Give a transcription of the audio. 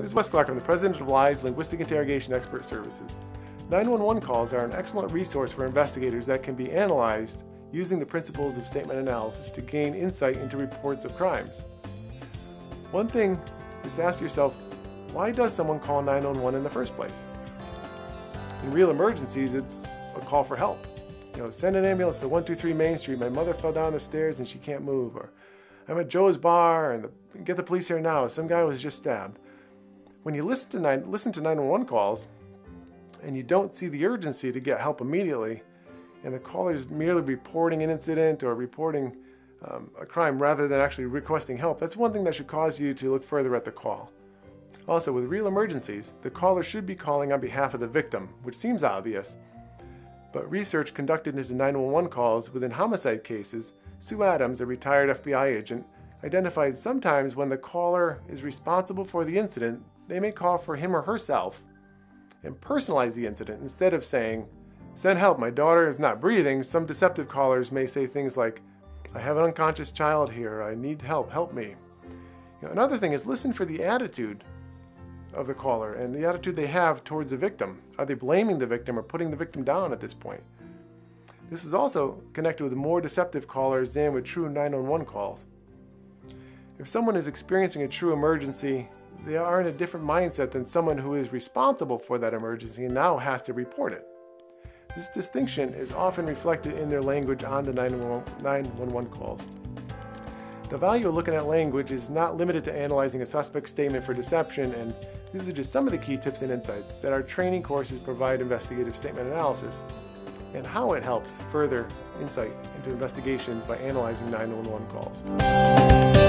This is Wes Clark. I'm the president of WISE Linguistic Interrogation Expert Services. 911 calls are an excellent resource for investigators that can be analyzed using the principles of statement analysis to gain insight into reports of crimes. One thing is to ask yourself, why does someone call 911 in the first place? In real emergencies, it's a call for help. Send an ambulance to 123 Main Street. My mother fell down the stairs and she can't move. Or I'm at Joe's bar and get the police here now. Some guy was just stabbed. When you listen to 911 calls and you don't see the urgency to get help immediately, and the caller is merely reporting an incident or reporting a crime rather than actually requesting help, that's one thing that should cause you to look further at the call. Also, with real emergencies, the caller should be calling on behalf of the victim, which seems obvious. But research conducted into 911 calls within homicide cases, Sue Adams, a retired FBI agent, identified sometimes when the caller is responsible for the incident, they may call for him or herself and personalize the incident. Instead of saying, "Send help, my daughter is not breathing," some deceptive callers may say things like, "I have an unconscious child here, I need help, help me." Another thing is listen for the attitude of the caller and the attitude they have towards the victim. Are they blaming the victim or putting the victim down at this point? This is also connected with more deceptive callers than with true 911 calls. If someone is experiencing a true emergency, they are in a different mindset than someone who is responsible for that emergency and now has to report it. This distinction is often reflected in their language on the 911 calls. The value of looking at language is not limited to analyzing a suspect's statement for deception, and these are just some of the key tips and insights that our training courses provide investigative statement analysis and how it helps further insight into investigations by analyzing 911 calls.